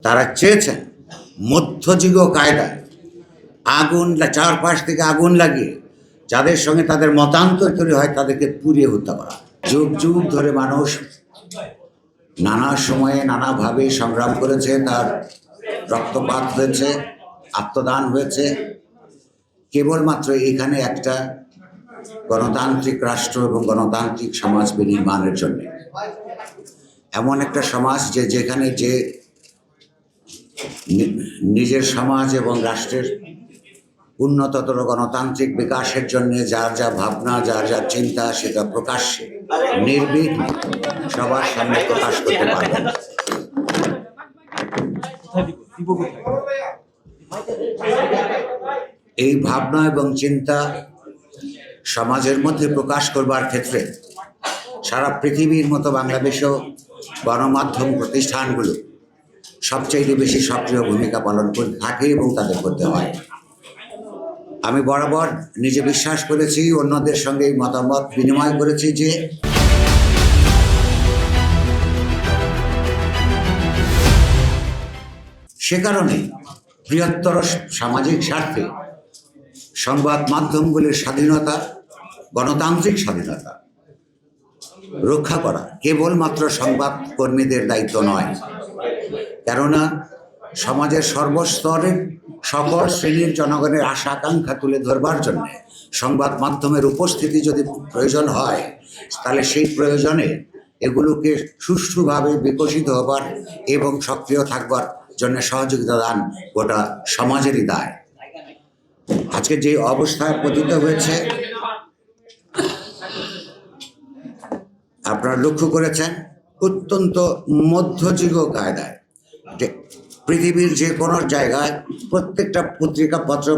তারা চেয়েছেন মধ্যযুগীয় কায়দায় আগুন চারপাশ থেকে আগুন লাগিয়ে যাদের সঙ্গে তাদের মতান্তর তৈরি হয় তাদেরকে পুড়িয়ে হত্যা করা। যুগ যুগ ধরে মানুষ নানা সময়ে নানাভাবে সংগ্রাম করেছে, তার রক্তপাত হয়েছে, আত্মদান হয়েছে, কেবলমাত্র এখানে একটা গণতান্ত্রিক রাষ্ট্র এবং গণতান্ত্রিক সমাজ বিনির্মাণের জন্য। এমন একটা সমাজ যেখানে যে নিজের সমাজ এবং রাষ্ট্রের উন্নততর গণতান্ত্রিক বিকাশের জন্য যার যা ভাবনা, যার যা চিন্তা, সেটা প্রকাশ্যে নির্বিঘ্নে সবার সামনে প্রকাশ করতে পারবেন। এই ভাবনা এবং চিন্তা সমাজের মধ্যে প্রকাশ করবার ক্ষেত্রে সারা পৃথিবীর মতো বাংলাদেশেও গণমাধ্যম প্রতিষ্ঠানগুলো সবচেয়ে বেশি সক্রিয় ভূমিকা পালন করে থাকে এবং তাদের করতে হয়। আমি বরাবর নিজে বিশ্বাস করেছি, অন্যদের সঙ্গে এই মতামত বিনিময় করেছি যে সে কারণে বৃহত্তর সামাজিক স্বার্থে সংবাদ মাধ্যমগুলির স্বাধীনতা, গণতান্ত্রিক স্বাধীনতা রক্ষা করা কেবলমাত্র সংবাদ কর্মীদের দায়িত্ব নয়। কেননা সমাজের সর্বস্তরের সকল শ্রেণীর জনগণের আশা আকাঙ্ক্ষা তুলে ধরবার জন্য সংবাদ মাধ্যমের উপস্থিতি যদি প্রয়োজন হয়, তাহলে সেই প্রয়োজনে এগুলোকে সুষ্ঠুভাবে বিকশিত হবার এবং সক্রিয় থাকবার জন্য সহযোগিতা দান গোটা সমাজেরই দায়। আজকে যে অবস্থায় পতিত হয়েছে, আপনারা লক্ষ্য করেছেন অত্যন্ত মধ্যযুগীয় কায়দায় যে পৃথিবীর যে কোনো জায়গায় প্রত্যেকটা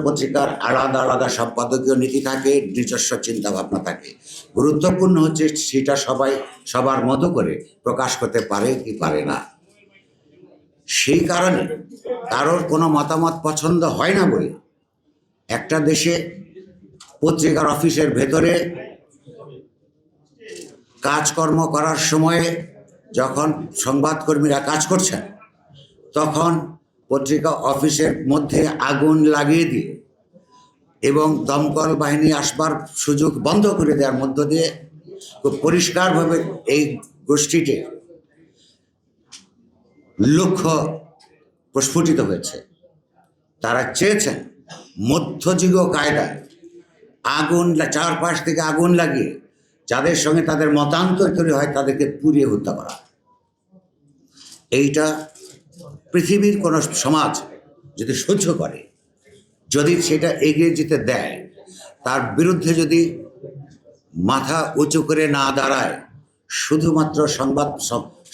পত্রিকার আলাদা আলাদা সম্পাদকীয় নীতি থাকে, নিজস্ব চিন্তা ভাবনা থাকে। গুরুত্বপূর্ণ হচ্ছে সেটা সবাই সবার মতো করে প্রকাশ করতে পারে কি পারে না। সেই কারণে কারোর কোনো মতামত পছন্দ হয় না বলে একটা দেশে পত্রিকার অফিসের ভেতরে কাজকর্ম করার সময়ে যখন সংবাদকর্মীরা কাজ করছেন, তখন পত্রিকা অফিসের মধ্যে আগুন লাগিয়ে দিয়ে এবং দমকল বাহিনী আসবার সুযোগ বন্ধ করে দেওয়ার মধ্য দিয়ে খুব পরিষ্কারভাবে এই গোষ্ঠীটির লক্ষ্য প্রস্ফুটিত হয়েছে। তারা চেয়েছেন মধ্যযুগীয় কায়দায় আগুন চারপাশ থেকে আগুন লাগিয়ে যাদের সঙ্গে তাদের মতান্তর তৈরি হয় তাদেরকে পুড়িয়ে হত্যা করা। এইটা পৃথিবীর কোনো সমাজ যদি সহ্য করে, যদি সেটা এগিয়ে যেতে দেয়, তার বিরুদ্ধে যদি মাথা উঁচু করে না দাঁড়ায়, শুধুমাত্র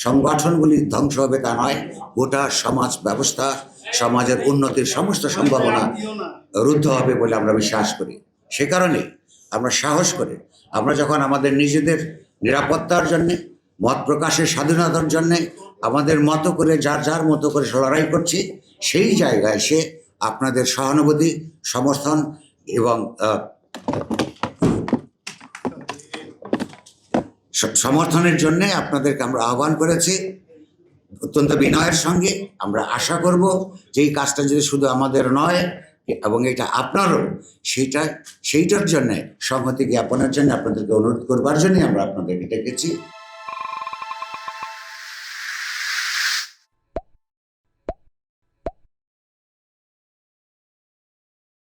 সংগঠনগুলি ধ্বংস হবে তা নয়, গোটা সমাজ ব্যবস্থা, সমাজের উন্নতির সমস্ত সম্ভাবনা রুদ্ধ হবে বলে আমরা বিশ্বাস করি। সে কারণে আমরা সাহস করে আমরা যখন আমাদের নিজেদের নিরাপত্তার জন্যে, মত প্রকাশের স্বাধীনতার জন্যে আমাদের মতো করে যার মতো করে লড়াই করছি, সেই জায়গায় সে আপনাদের সহানুভূতি, সমর্থন এবং সমর্থনের জন্য আপনাদেরকে আমরা আহ্বান করেছি। অত্যন্ত বিনয়ের সঙ্গে আমরা আশা করব যে এই কাজটা যদি শুধু আমাদের নয় এবং এটা আপনারও, সেইটার জন্য সংহতি জ্ঞাপনের জন্য আপনাদেরকে অনুরোধ করবার জন্যই আমরা আপনাদেরকে ডেকেছি।